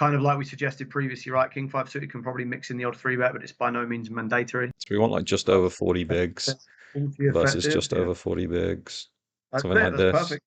kind of like we suggested previously, right? King 5 suited can probably mix in the odd 3-bet, but it's by no means mandatory. So we want like just over 40 bigs versus just over 40 bigs. That's Something like that's this. perfect.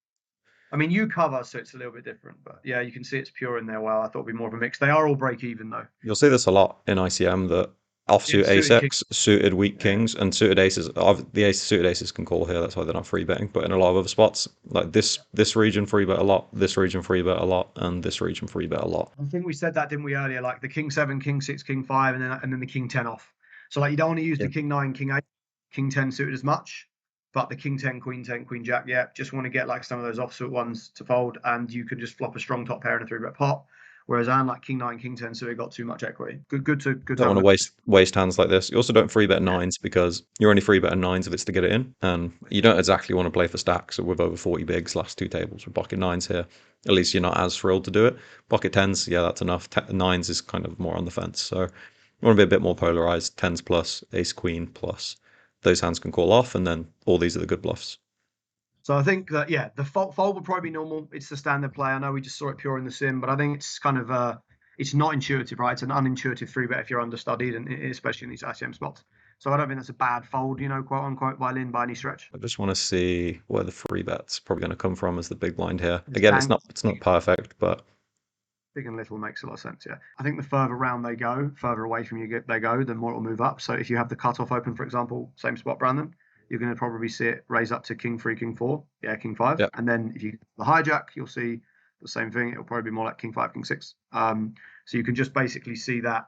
I mean, you cover, so it's a little bit different, but yeah, you can see it's pure in there. Well, I thought it'd be more of a mix. They are all break even though. You'll see this a lot in ICM that Yeah, offsuit ace suited king. X, suited weak Yeah. kings, and suited aces. The suited aces can call here, that's why they're not free betting. But in a lot of other spots, like this region free bet a lot, this region free bet a lot, and this region free bet a lot. I think we said that, didn't we, earlier? Like the king 7, king 6, king 5, and then the king 10 off. So like you don't want to use the king 9, king 8, king 10 suited as much, but the king 10, queen jack, yeah, just want to get like some of those offsuit ones to fold, and you can just flop a strong top pair in a 3-bet pot. Whereas like king 9, king 10 suited got too much equity. Good to Don't want to waste hands like this. You also don't free bet nines because you're only free betting nines if it's to get it in, and you don't exactly want to play for stacks with over 40 bigs. Last two tables with pocket nines here. At least you're not as thrilled to do it. Pocket tens, yeah, that's enough. Nines is kind of more on the fence, so you want to be a bit more polarized. Tens plus, ace queen plus. Those hands can call off, and then all these are the good bluffs. So I think that, yeah, the fold would probably be normal. It's the standard play. I know we just saw it pure in the sim, but I think it's kind of it's not intuitive, right? It's an unintuitive 3-bet if you're understudied, and especially in these ICM spots. So I don't think that's a bad fold, quote unquote, by Lynn by any stretch. I just want to see where the free bet's probably going to come from as the big blind here. Again, it's not perfect, but big and little makes a lot of sense. Yeah, I think the further round they go, further away from you they go, the more it'll move up. So if you have the cutoff open, for example, same spot, Brandon, you're going to probably see it raise up to king 3, king 4, yeah, king 5, yep. And then if you the hijack, you'll see the same thing. It'll probably be more like king 5, king 6. So you can just basically see that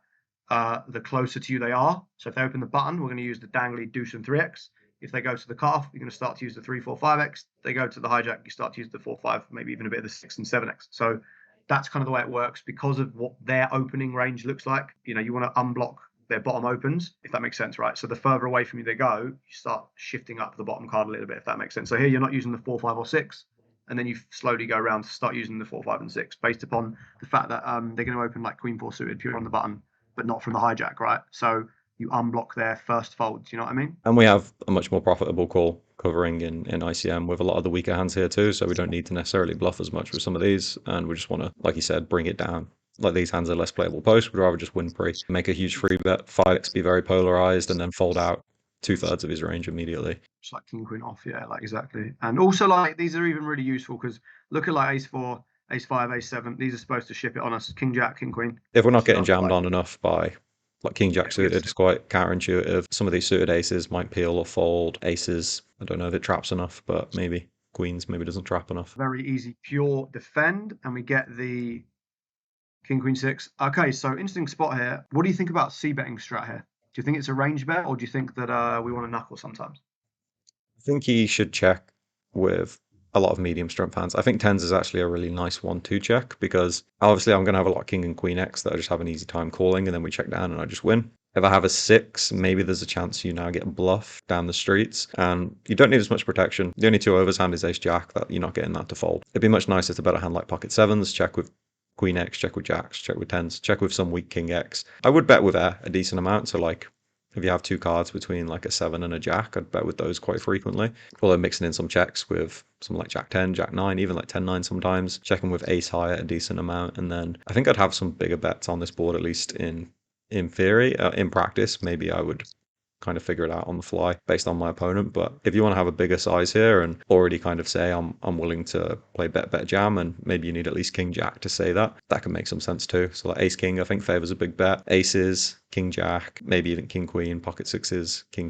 the closer to you they are. So if they open the button, we're going to use the dangly deuce and 3x. If they go to the cutoff, you're going to start to use the 3, 4, 5x. They go to the hijack, you start to use the 4, 5, maybe even a bit of the 6 and 7x. So that's kind of the way it works because of what their opening range looks like. You want to unblock their bottom opens, if that makes sense, right? So the further away from you they go, you start shifting up the bottom card a little bit, if that makes sense. So here you're not using the 4, 5, or 6, and then you slowly go around to start using the 4, 5, and 6, based upon the fact that they're going to open like queen 4 suited pure on the button, but not from the hijack, right? So you unblock their first fold. Do you know what I mean? And we have a much more profitable call covering in ICM with a lot of the weaker hands here too, so we don't need to necessarily bluff as much with some of these, and we just want to, like you said, bring it down. Like these hands are less playable post, we'd rather just win pre, make a huge free bet, 5x be very polarized, and then fold out 2/3 of his range immediately. Just like king queen off, yeah, like exactly. And also like these are even really useful because look at like ace 4, ace 5, ace 7. These are supposed to ship it on us. King jack, king queen. If we're not getting jammed on enough by like king jack suited, it's quite counterintuitive. Some of these suited aces might peel or fold. Aces, I don't know if it traps enough, but maybe. Queens maybe doesn't trap enough. Very easy pure defend, and we get the king queen 6. Okay, so interesting spot here. What do you think about c-betting strat here? Do you think it's a range bet, or do you think that we want to knuckle sometimes? I think he should check with a lot of medium strength hands. I think tens is actually a really nice one to check because obviously I'm going to have a lot of king and queen X that I just have an easy time calling, and then we check down and I just win. If I have a 6, maybe there's a chance you now get bluffed down the streets, and you don't need as much protection. The only two overs hand is ace jack, that you're not getting that to fold. It'd be much nicer to bet a hand like pocket 7s, check with queen X, check with jacks, check with 10s, check with some weak king X. I would bet with a decent amount, so like if you have two cards between like a 7 and a jack, I'd bet with those quite frequently. Although mixing in some checks with some like jack 10, jack 9, even like 10-9 sometimes. Checking with ace high at a decent amount. And then I think I'd have some bigger bets on this board, at least in theory. In practice, maybe I would kind of figure it out on the fly based on my opponent. But if you want to have a bigger size here and already kind of say I'm willing to play bet jam, and maybe you need at least king jack to say that can make some sense too. So like ace king I think favors a big bet. Aces, king jack, maybe even king queen, pocket 6s, king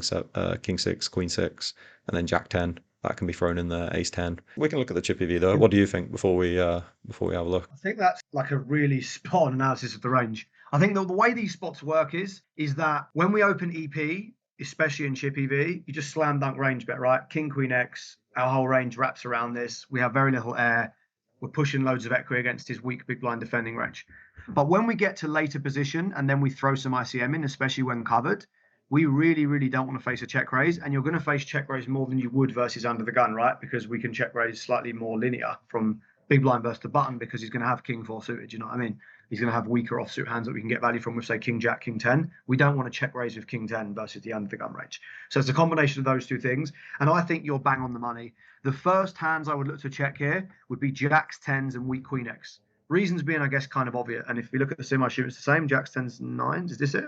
6, queen 6, and then jack 10. That can be thrown in there, ace 10. We can look at the chippy V though. What do you think before we have a look? I think that's like a really spot on analysis of the range. I think the way these spots work is that when we open EP, especially in chippy V, you just slam dunk range bet, right? King, queen X, our whole range wraps around this. We have very little air. We're pushing loads of equity against his weak big blind defending range. But when we get to later position and then we throw some ICM in, especially when covered, we really, really don't want to face a check raise. And you're going to face check raise more than you would versus under the gun, right? Because we can check raise slightly more linear from big blind versus the button because he's going to have king 4 suited, you know what I mean? He's going to have weaker offsuit hands that we can get value from with, say, king jack, king 10. We don't want to check raise with king 10 versus the under the gun range. So it's a combination of those two things. And I think you're bang on the money. The first hands I would look to check here would be jacks, 10s, and weak queen X. Reasons being, I guess, kind of obvious. And if we look at the sim, I assume it's the same. Jacks, tens, nines. Is this it?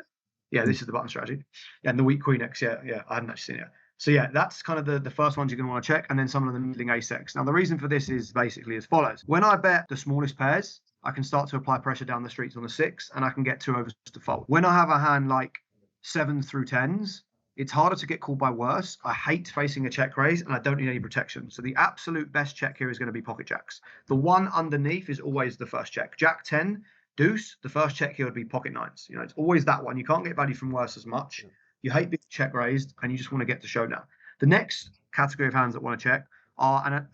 Yeah, this is the button strategy. Yeah, and the weak queen X. Yeah, I hadn't actually seen it. So yeah, that's kind of the first ones you're going to want to check, and then some of the middling ace X. Now the reason for this is basically as follows: when I bet the smallest pairs, I can start to apply pressure down the streets on the six, and I can get 2 overs to fold. When I have a hand like sevens through tens, it's harder to get called by worse. I hate facing a check raise, and I don't need any protection. So the absolute best check here is going to be pocket jacks. The one underneath is always the first check. Jack 10, deuce, the first check here would be pocket nines. It's always that one. You can't get value from worse as much. You hate being check raised, and you just want to get to showdown. The next category of hands that want to check are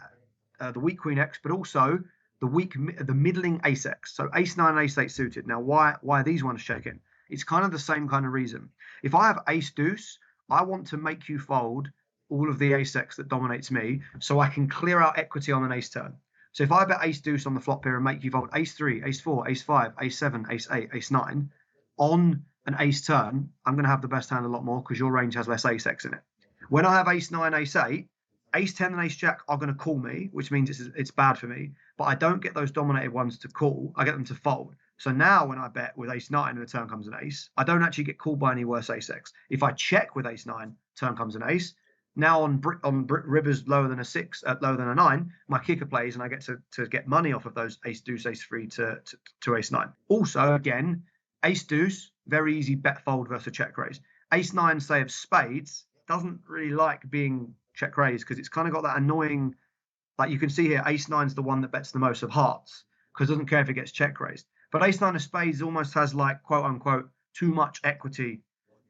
the weak queen X, but also the middling ace X. So ace 9 and ace 8 suited. Now, why are these ones checking? It's kind of the same kind of reason. If I have ace deuce, I want to make you fold all of the ace X that dominates me so I can clear out equity on an ace turn. So if I bet ace deuce on the flop here and make you fold ace 3, ace 4, ace 5, ace 7, ace 8, ace 9, on an ace turn, I'm going to have the best hand a lot more because your range has less ace X in it. When I have ace 9, ace 8, ace 10 and ace jack are going to call me, which means it's bad for me, but I don't get those dominated ones to call. I get them to fold. So now when I bet with ace 9 and the turn comes an ace, I don't actually get called by any worse ace X. If I check with ace 9, turn comes an ace. Now on rivers lower than a 6, lower than a 9, my kicker plays and I get to get money off of those ace deuce, ace 3 to ace 9. Also, again, ace deuce, very easy bet fold versus check raise. Ace 9, say of spades, doesn't really like being check raised because it's kind of got that annoying, like you can see here, ace 9 is the one that bets the most of hearts because it doesn't care if it gets check raised. But ace 9 of spades almost has like quote unquote too much equity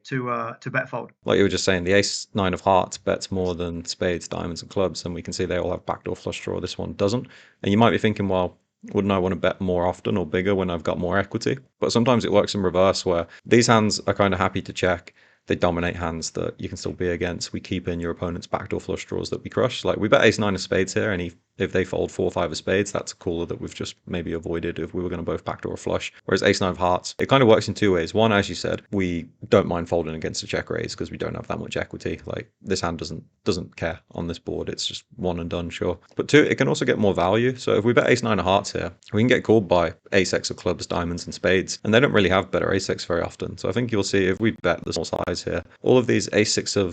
to bet fold. Like you were just saying, the ace 9 of hearts bets more than spades, diamonds, and clubs, and we can see they all have backdoor flush draw. This one doesn't. And you might be thinking, well, wouldn't I want to bet more often or bigger when I've got more equity? But sometimes it works in reverse where these hands are kind of happy to check. They dominate hands that you can still be against. We keep in your opponent's backdoor flush draws that we crush. Like we bet ace 9 of spades here, and if they fold 4 or 5 of spades, that's a caller that we've just maybe avoided if we were going to both backdoor flush. Whereas ace 9 of hearts, it kind of works in 2 ways. One, as you said, we don't mind folding against a check raise because we don't have that much equity. Like this hand doesn't care on this board. It's just one and done, sure. But 2, it can also get more value. So if we bet ace 9 of hearts here, we can get called by ace X of clubs, diamonds, and spades, and they don't really have better ace X very often. So I think you'll see if we bet the small size here, all of these ace 7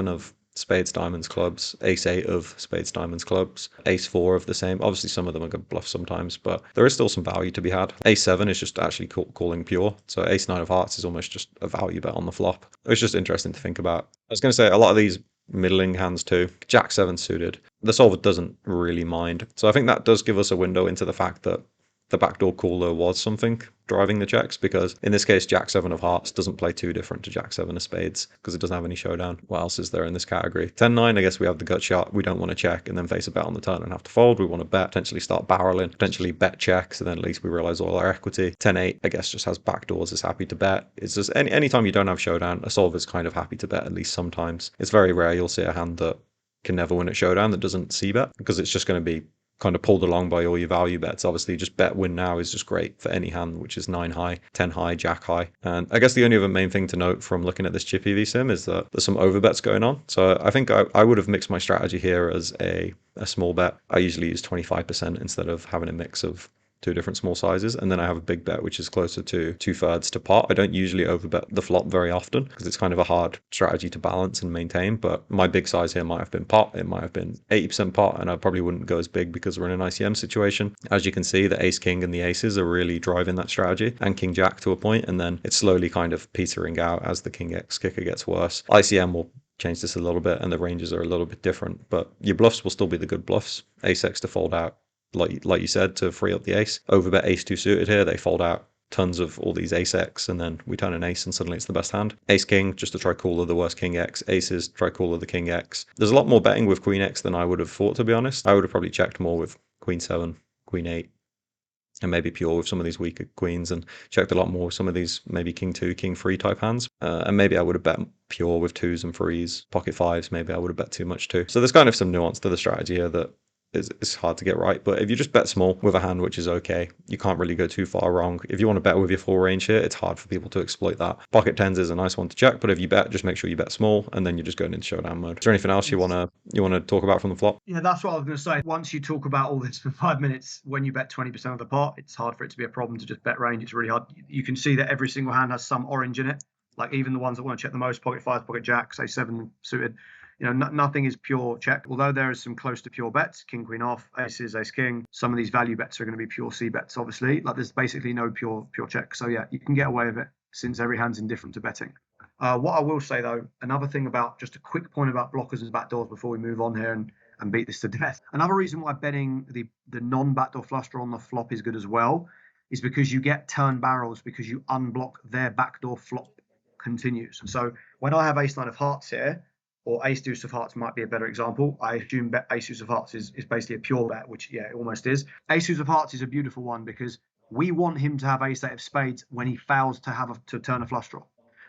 of spades, diamonds, clubs, ace 8 of spades, diamonds, clubs, ace 4 of the same. Obviously, some of them are going to bluff sometimes, but there is still some value to be had. Ace 7 is just actually calling pure. So ace 9 of hearts is almost just a value bet on the flop. It's just interesting to think about. I was going to say a lot of these middling hands too. Jack 7 suited. The solver doesn't really mind. So I think that does give us a window into the fact that the backdoor caller was something driving the checks, because in this case Jack 7 of hearts doesn't play too different to Jack 7 of spades because it doesn't have any showdown. What else is there in this category? 10-9, I guess we have the gut shot. We don't want to check and then face a bet on the turn and have to fold. We want to bet, potentially start barreling, potentially bet checks, and then at least we realize all our equity. 10-8, I guess, just has backdoors, is happy to bet. It's just anytime you don't have showdown, a solver's kind of happy to bet at least sometimes. It's very rare you'll see a hand that can never win at showdown that doesn't see bet, because it's just going to be kind of pulled along by all your value bets. Obviously, just bet win now is just great for any hand, which is 9 high, 10 high, jack high. And I guess the only other main thing to note from looking at this chip EV sim is that there's some overbets going on. So I think I would have mixed my strategy here as a small bet. I usually use 25% instead of having a mix of 2 different small sizes, and then I have a big bet which is closer to 2/3 to pot. I don't usually overbet the flop very often because it's kind of a hard strategy to balance and maintain, but my big size here might have been pot. It might have been 80% pot, and I probably wouldn't go as big because we're in an ICM situation. As you can see, the ace king and the aces are really driving that strategy, and king jack to a point, and then it's slowly kind of petering out as the king x kicker gets worse. ICM will change this a little bit and the ranges are a little bit different, but your bluffs will still be the good bluffs. Ace x to fold out, like you said, to free up the ace. Overbet ace 2 suited here, they fold out tons of all these ace x, and then we turn an ace and suddenly it's the best hand. Ace king, just to try caller the worst king x. Aces, try caller the king x. There's a lot more betting with queen x than I would have thought, to be honest. I would have probably checked more with queen 7, queen 8, and maybe pure with some of these weaker queens, and checked a lot more with some of these maybe king 2, king 3 type hands. And maybe I would have bet pure with 2s and 3s, pocket 5s, maybe I would have bet too much too. So there's kind of some nuance to the strategy here that it's hard to get right. But if you just bet small with a hand, which is okay, you can't really go too far wrong. If you want to bet with your full range here, it's hard for people to exploit that. Pocket tens is a nice one to check, but if you bet, just make sure you bet small, and then you're just going into showdown mode. Is there anything else you wanna talk about from the flop? Yeah, that's what I was going to say. Once you talk about all this for 5 minutes, when you bet 20% of the pot, it's hard for it to be a problem to just bet range. It's really hard. You can see that every single hand has some orange in it. Like even the ones that want to check the most, pocket fives, pocket jacks, say 7 suited. Nothing is pure check. Although there is some close to pure bets, king, queen off, aces, ace, king. Some of these value bets are going to be pure C bets, obviously. Like there's basically no pure check. So yeah, you can get away with it since every hand's indifferent to betting. What I will say though, another thing about just a quick point about blockers and backdoors before we move on here and beat this to death. Another reason why betting the non-backdoor flush draw on the flop is good as well is because you get turn barrels because you unblock their backdoor flop continues. So when I have ace nine of hearts here, or ace deuce of hearts might be a better example. I assume ace deuce of hearts is basically a pure bet, which yeah, it almost is. Ace deuce of hearts is a beautiful one because we want him to have ace eight of spades when he fails to turn a flush draw.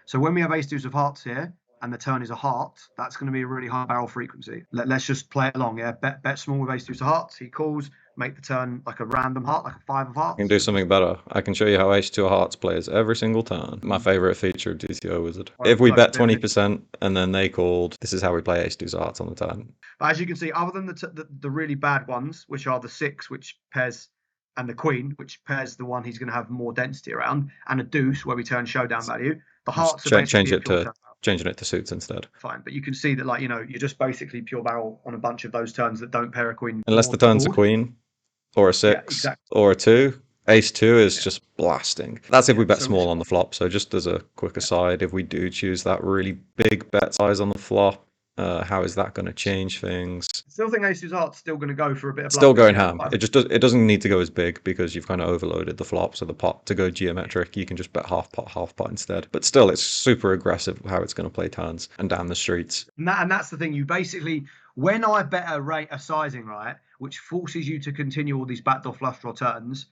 So when we have ace deuce of hearts here, and the turn is a heart, that's going to be a really high barrel frequency. Let's just play it along. Yeah, bet small with ace deuce of hearts. He calls, make the turn like a random heart, like a five of hearts. I can do something better. I can show you how ace two of hearts plays every single turn. My favorite feature of DTO Wizard. If we bet 20% and then they called, this is how we play ace two of hearts on the turn. But as you can see, other than the really bad ones, which are the 6, which pairs, and the queen, which pairs the one he's going to have more density around, and a deuce where we turn showdown value, the hearts are basically changing it to suits instead. Fine, but you can see that you're just basically pure barrel on a bunch of those turns that don't pair a queen. Unless the turn's a queen or a 6 or a 2. Ace 2 is just blasting. That's if we bet small on the flop. So just as a quick aside, if we do choose that really big bet size on the flop, how is that going to change things? I still think ace deuce hearts still going to go for a bit of still going ham. It doesn't need to go as big because you've kind of overloaded the flop. So the pot to go geometric, you can just bet half pot instead. But still, it's super aggressive how it's going to play turns and down the streets. And that's the thing. You basically, when I bet a sizing right, which forces you to continue all these backdoor flush draw turns.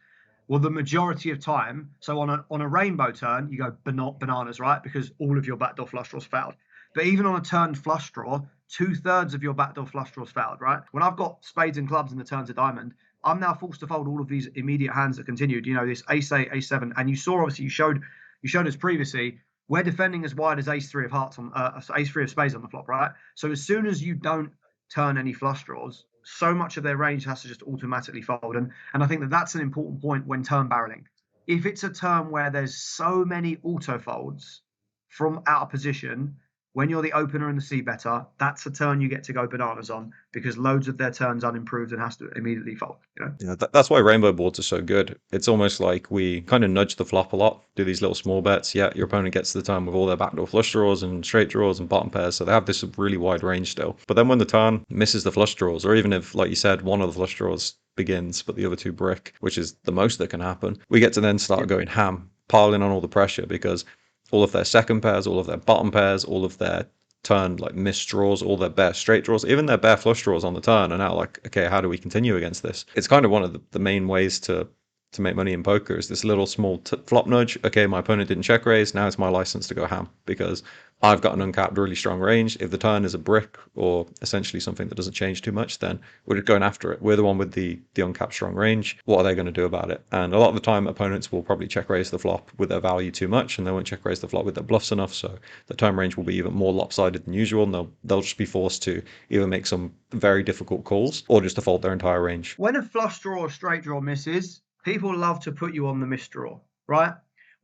Well, the majority of time, so on a rainbow turn, you go bananas, right? Because all of your backdoor flush draws failed. But even on a turned flush draw, 2/3 of your backdoor flush draws failed, right? When I've got spades and clubs in the turns of diamond, I'm now forced to fold all of these immediate hands that continued. This ace 8, ace 7, and you saw obviously you showed us previously we're defending as wide as ace 3 of hearts on ace 3 of spades on the flop, right? So as soon as you don't turn any flush draws, so much of their range has to just automatically fold, and I think that's an important point when turn barreling. If it's a turn where there's so many auto folds from out of position. When you're the opener and the c-better, that's a turn you get to go bananas on because loads of their turns unimproved and has to immediately fold. Yeah, that's why rainbow boards are so good. It's almost like we kind of nudge the flop a lot, do these little small bets. Yeah, your opponent gets to the turn with all their backdoor flush draws and straight draws and bottom pairs, so they have this really wide range still. But then when the turn misses the flush draws, or even if, like you said, one of the flush draws begins but the other two brick, which is the most that can happen, we get to then start going ham, piling on all the pressure because all of their second pairs, all of their bottom pairs, all of their turn like missed draws, all their bare straight draws, even their bare flush draws on the turn are now like, okay, how do we continue against this? It's kind of one of the main ways to make money in poker is this little small flop nudge. Okay, my opponent didn't check raise, now it's my license to go ham because I've got an uncapped really strong range. If the turn is a brick or essentially something that doesn't change too much, then we're just going after it. We're the one with the uncapped strong range. What are they going to do about it? And a lot of the time opponents will probably check raise the flop with their value too much and they won't check raise the flop with their bluffs enough, so the turn range will be even more lopsided than usual, and they'll just be forced to either make some very difficult calls or just to fold their entire range. When a flush draw or straight draw misses, people love to put you on the misdraw, right?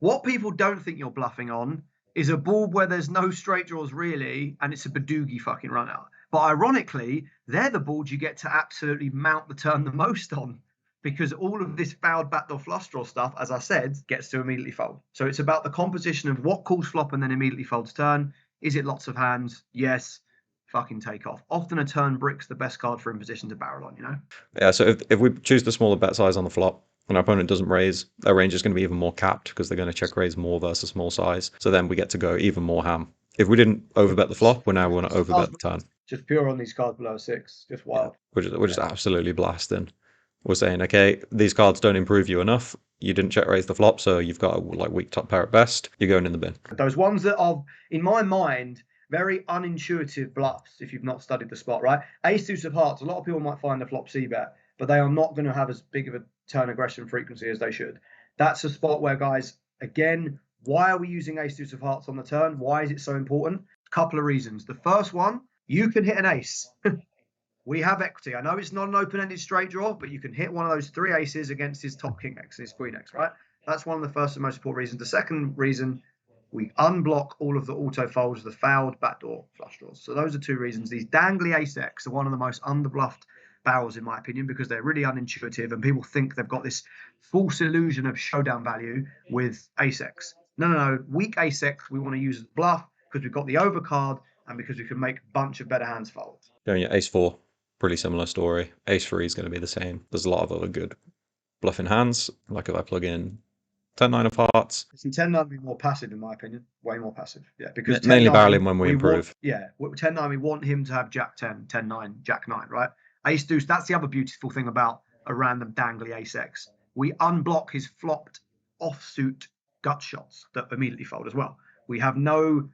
What people don't think you're bluffing on is a board where there's no straight draws really, and it's a badoogie fucking run out. But ironically, they're the boards you get to absolutely mount the turn the most on because all of this fouled backdoor flush draw stuff, as I said, gets to immediately fold. So it's about the composition of what calls flop and then immediately folds turn. Is it lots of hands? Yes. Fucking take off. Often a turn brick's the best card for in position to barrel on, Yeah, so if we choose the smaller bet size on the flop, and our opponent doesn't raise, their range is going to be even more capped because they're going to check raise more versus small size. So then we get to go even more ham. If we didn't overbet the flop, we're now going to overbet the turn. Just pure on these cards below 6. Just wild. Yeah, we're just absolutely blasting. We're saying, okay, these cards don't improve you enough. You didn't check raise the flop, so you've got a weak top pair at best. You're going in the bin. Those ones that are, in my mind, very unintuitive bluffs if you've not studied the spot, right? Ace deuce of hearts, a lot of people might find a flop C bet, but they are not going to have as big of a turn aggression frequency as they should. That's a spot where, guys, again, why are we using ace deuce of hearts on the turn? Why is it so important? A couple of reasons. The first one, you can hit an ace. We have equity. I know it's not an open-ended straight draw, but you can hit one of those three aces against his top king X, his queen X, right? That's one of the first and most important reasons. The second reason, we unblock all of the auto folds, the fouled backdoor flush draws. So those are two reasons. These dangly ace X are one of the most underbluffed barrels, in my opinion, because they're really unintuitive and people think they've got this false illusion of showdown value with ace X. No. Weak ace X, we want to use as bluff because we've got the overcard and because we can make a bunch of better hands fold. Going your ace 4, pretty similar story. Ace 3 is going to be the same. There's a lot of other good bluffing hands, like if I plug in 10-9 of hearts. See, 10-9 would be more passive, in my opinion. Way more passive. Yeah, because Mainly 10-9, barreling when we improve. With 10-9, we want him to have Jack 10, 10-9, Jack 9, right? Ace deuce, that's the other beautiful thing about a random dangly ace X. We unblock his flopped offsuit gut shots that immediately fold as well. We have no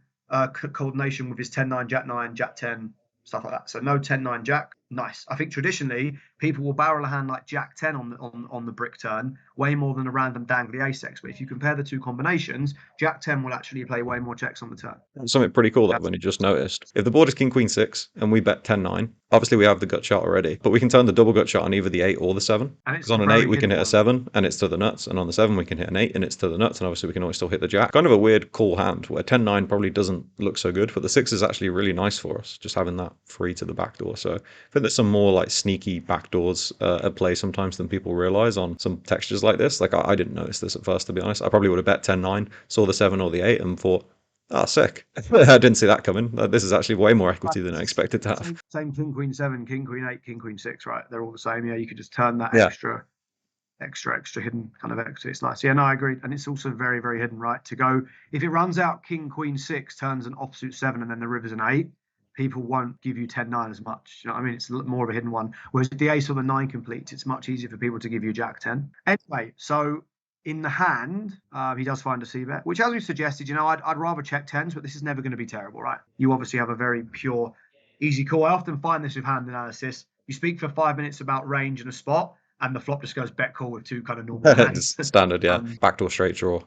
coordination with his 10-9, Jack 9, Jack 10, stuff like that. So no 10-9 Jack. Nice. I think traditionally people will barrel a hand like Jack 10 on the brick turn way more than a random dangly ace X. But if you compare the two combinations, Jack 10 will actually play way more checks on the turn. Something pretty cool that I've only just noticed. If the board is king queen 6 and we bet 10-9, obviously we have the gut shot already, but we can turn the double gut shot on either the 8 or the 7. Because on an 8 we can hit a 7 and it's to the nuts, and on the 7 we can hit an 8 and it's to the nuts, and obviously we can always still hit the Jack. Kind of a weird cool hand where 10-9 probably doesn't look so good, but the 6 is actually really nice for us, just having that free to the back door. So I think there's some more like sneaky backdoors at play sometimes than people realize on some textures like this. Like I didn't notice this at first, to be honest. I probably would have bet 10-9, saw the 7 or the 8 and thought, oh, sick. I didn't see that coming. This is actually way more equity than I expected to have. Same king queen 7, king queen 8, king queen 6, right? They're all the same. Yeah, you could just turn that extra hidden kind of equity. It's nice. Yeah, no, I agree. And it's also very, very hidden, right? To go, if it runs out king queen 6, turns an offsuit 7, and then the river's an 8, people won't give you 10-9 as much. You know what I mean? It's more of a hidden one. Whereas if the ace or the 9 completes, it's much easier for people to give you Jack 10. Anyway, so in the hand, he does find a c-bet, which, as we suggested, I'd rather check 10s, but this is never going to be terrible, right? You obviously have a very pure, easy call. I often find this with hand analysis. You speak for 5 minutes about range and a spot, and the flop just goes bet call with two kind of normal hands. Standard, yeah. Backdoor straight draw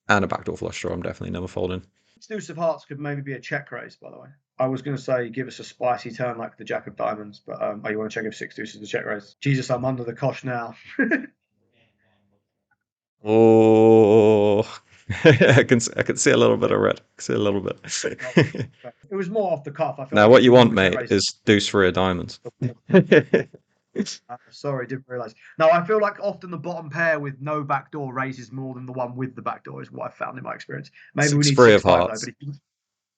and a backdoor flush draw. I'm definitely never folding. Deuce of hearts could maybe be a check raise, by the way. I was going to say give us a spicy turn like the Jack of Diamonds, but you want to check if 6 deuce is a check raise? Jesus, I'm under the cosh now. Oh, I can see a little bit of red. I can see a little bit. It was more off the cuff. I feel now, like what you want, mate, is deuce 3 of diamonds. Sorry, didn't realise. No, I feel like often the bottom pair with no backdoor raises more than the one with the backdoor, is what I've found in my experience. Maybe we need 6-3 of 6-5 hearts. though,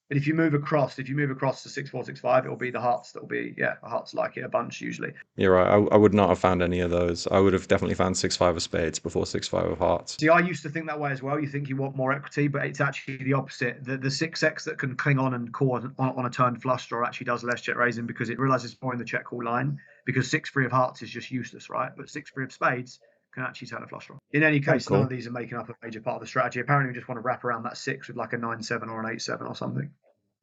but if you move across to 6-4, 6-5, it'll be the hearts that'll be, the hearts like it a bunch usually. You're right. I would not have found any of those. I would have definitely found 6-5 of spades before 6-5 of hearts. See, I used to think that way as well. You think you want more equity, but it's actually the opposite. The 6x that can cling on and call on a turn flush draw actually does less check raising because it realizes more in the check call line, because 6-3 of hearts is just useless, right? But 6-3 of spades can actually turn a flush draw. In any case, none of these are making up a major part of the strategy. Apparently, we just want to wrap around that 6 with like a 9-7 or an 8-7 or something.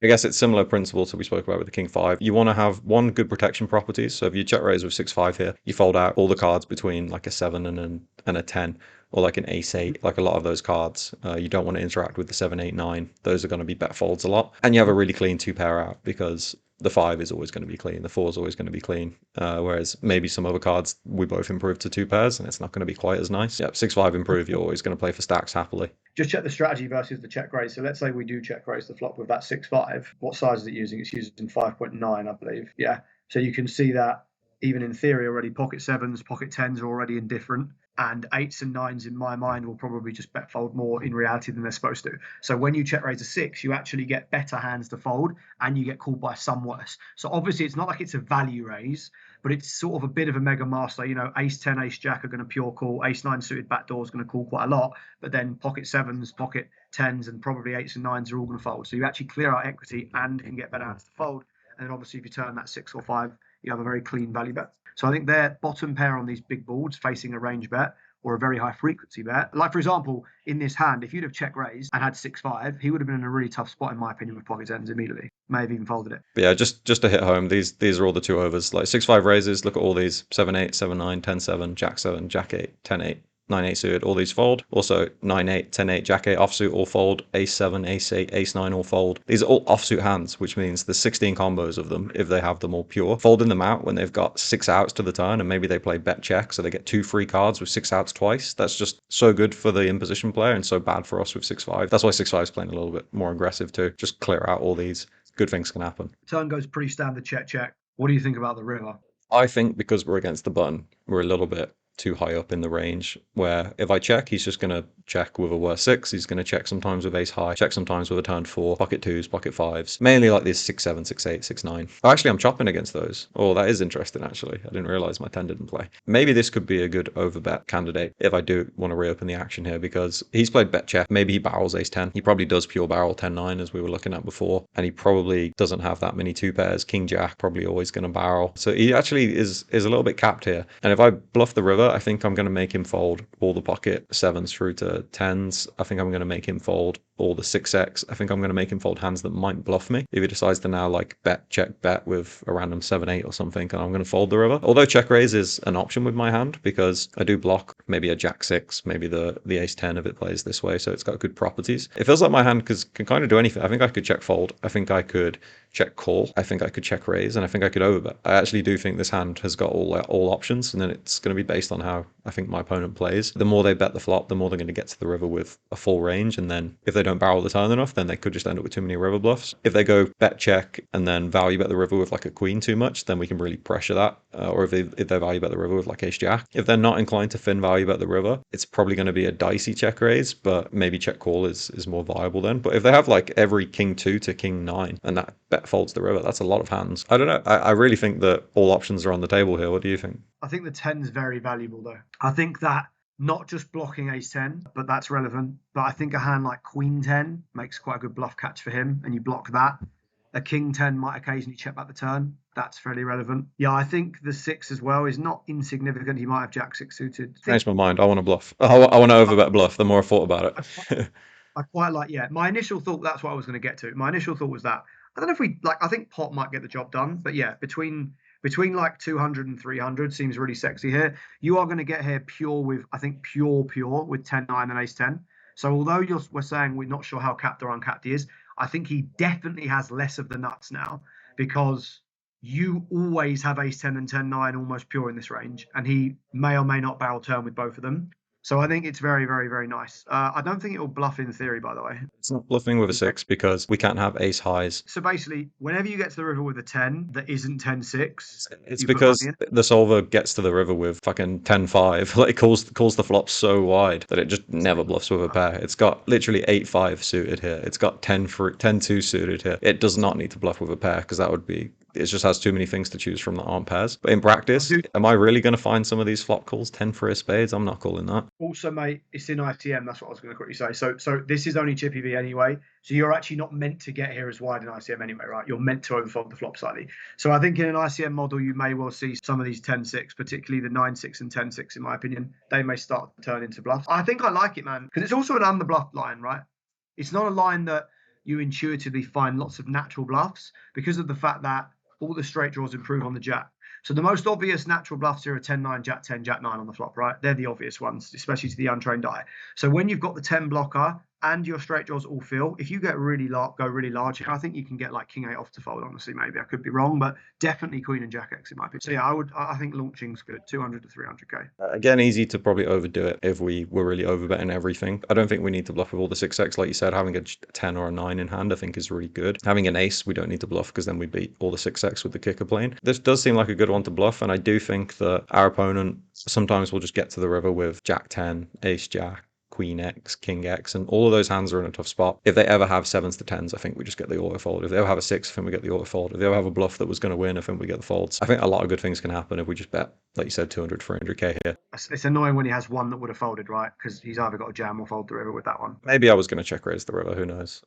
I guess it's similar principle to we spoke about with the king 5. You want to have one good protection properties. So if you check raise with 6-5 here, you fold out all the cards between like a 7 and a 10, or like an ace 8, like a lot of those cards. You don't want to interact with the 7, 8, 9. Those are going to be bet folds a lot. And you have a really clean 2-pair out because the 5 is always going to be clean. The 4 is always going to be clean. Whereas maybe some other cards, we both improve to 2 pairs and it's not going to be quite as nice. Yep, 6-5 improve, you're always going to play for stacks happily. Just check the strategy versus the check raise. So let's say we do check raise the flop with that 6-5. What size is it using? It's using 5.9, I believe. Yeah. So you can see that even in theory already, pocket 7s, pocket 10s are already indifferent. And 8s and 9s in my mind will probably just bet fold more in reality than they're supposed to. So when you check raise a 6, you actually get better hands to fold and you get called by some worse. So obviously it's not like it's a value raise, but it's sort of a bit of a mega master. Ace 10, ace jack are going to pure call. Ace 9 suited backdoor is going to call quite a lot. But then pocket 7s, pocket 10s, and probably 8s and 9s are all going to fold. So you actually clear out equity and can get better hands to fold. And then obviously if you turn that 6 or 5, you have a very clean value bet. So I think their bottom pair on these big boards facing a range bet or a very high frequency bet. Like, for example, in this hand, if you'd have check raised and had 6-5, he would have been in a really tough spot, in my opinion, with pocket tens immediately. May have even folded it. But yeah, just to hit home, these are all the two overs. Like 6-5 raises, look at all these 7-8, 7-9, 10-7, Jack-7, Jack-8, 10-8. 9-8 suited, all these fold. Also 9-8, 10-8, Jack-8 offsuit all fold. Ace-7, Ace-8, Ace-9 all fold. These are all offsuit hands, which means there's 16 combos of them if they have them all pure. Folding them out when they've got 6 outs to the turn and maybe they play bet check, so they get 2 free cards with 6 outs twice. That's just so good for the in-position player and so bad for us with 6-5. That's why 6-5 is playing a little bit more aggressive too. Just clear out all these. Good things can happen. Turn goes pretty standard check. What do you think about the river? I think because we're against the button, we're a little bit too high up in the range, where if I check, he's just going to check with a worse 6. He's going to check sometimes with ace high, check sometimes with a turn 4, pocket 2s, pocket 5s, mainly like these 6-7, 6-8, 6-9. Oh, actually, I'm chopping against those. Oh, that is interesting, actually. I didn't realize my 10 didn't play. Maybe this could be a good overbet candidate if I do want to reopen the action here, because he's played bet check. Maybe he barrels ace 10. He probably does pure barrel 10-9, as we were looking at before, and he probably doesn't have that many 2 pairs. King Jack probably always going to barrel. So he actually is a little bit capped here. And if I bluff the river, I think I'm going to make him fold all the pocket 7s through to 10s. I think I'm going to make him fold all the 6x. I think I'm going to make him fold hands that might bluff me if he decides to now like bet check bet with a random 7-8 or something, and I'm going to fold the river. Although check raise is an option with my hand because I do block maybe a jack 6, maybe the ace 10 if it plays this way, so it's got good properties. It feels like my hand can kind of do anything. I think I could check fold. I think I could check call. I think I could check raise, and I think I could overbet. I actually do think this hand has got all options, and then it's going to be based on how I think my opponent plays. The more they bet the flop, the more they're going to get to the river with a full range, and then if they don't barrel the turn enough, then they could just end up with too many river bluffs. If they go bet check and then value bet the river with like a queen too much, then we can really pressure that. Or if they value bet the river with like ace jack. If they're not inclined to fin value bet the river, it's probably going to be a dicey check raise, but maybe check call is more viable then. But if they have like every king 2 to king 9 and that bet folds the river, that's a lot of hands. I don't know. I really think that all options are on the table here. What do you think? I think the 10 is very valuable though. I think that not just blocking ace 10, but that's relevant. But I think a hand like queen 10 makes quite a good bluff catch for him, and you block that. A king 10 might occasionally check back the turn. That's fairly relevant. Yeah, I think the 6 as well is not insignificant. He might have jack 6 suited. Changed my mind. I want to bluff. I want to overbet bluff the more I thought about it. I quite like, yeah. My initial thought, that's what I was going to get to. My initial thought was that, I don't know if we, like, I think pot might get the job done. But yeah, between like 200 and 300 seems really sexy here. You are going to get here pure with, I think, pure with 10-9 and ace 10. So although we're saying we're not sure how capped or uncapped he is, I think he definitely has less of the nuts now, because you always have ace 10 and 10-9 almost pure in this range, and he may or may not barrel turn with both of them. So I think it's very, very, very nice. I don't think it will bluff in theory, by the way. It's not bluffing with a 6 because we can't have ace highs. So basically, whenever you get to the river with a 10 that isn't 10-6, it's because the solver gets to the river with fucking 10-5. Like, it calls the flop so wide that it just never bluffs with a pair. It's got literally 8-5 suited here. It's got 10-2 suited here. It does not need to bluff with a pair, because that would be... It just has too many things to choose from that aren't pairs. But in practice, am I really going to find some of these flop calls 10 for a spades? I'm not calling that. Also, mate, it's in ICM. That's what I was going to quickly say. So this is only chippy V anyway. So you're actually not meant to get here as wide in ICM anyway, right? You're meant to overfold the flop slightly. So I think in an ICM model, you may well see some of these 10-6, particularly the 9-6 and 10-6, in my opinion. They may start to turn into bluffs. I think I like it, man, because it's also an underbluffed line, right? It's not a line that you intuitively find lots of natural bluffs, because of the fact that all the straight draws improve on the jack. So the most obvious natural bluffs here are 10-9, jack 10, jack 9 on the flop, right? They're the obvious ones, especially to the untrained eye. So when you've got the 10 blocker and your straight draws all fill, if you get go really large, I think you can get like king 8 off to fold, honestly. Maybe I could be wrong, but definitely queen and jack X in my opinion. So yeah, I think launching's good, 200 to 300k. Again, easy to probably overdo it if we were really overbetting everything. I don't think we need to bluff with all the 6x. Like you said, having a 10 or a 9 in hand I think is really good. Having an ace, we don't need to bluff, because then we beat all the 6x with the kicker plane. This does seem like a good one to bluff, and I do think that our opponent sometimes will just get to the river with jack 10, ace jack, queen X, king X, and all of those hands are in a tough spot. If they ever have 7s to 10s, I think we just get the auto fold. If they ever have a 6, I think we get the auto fold. If they ever have a bluff that was going to win, I think we get the folds. I think a lot of good things can happen if we just bet, like you said, 200, 300k here. It's annoying when he has one that would have folded, right? Because he's either got a jam or fold the river with that one. Maybe I was going to check raise the river, who knows.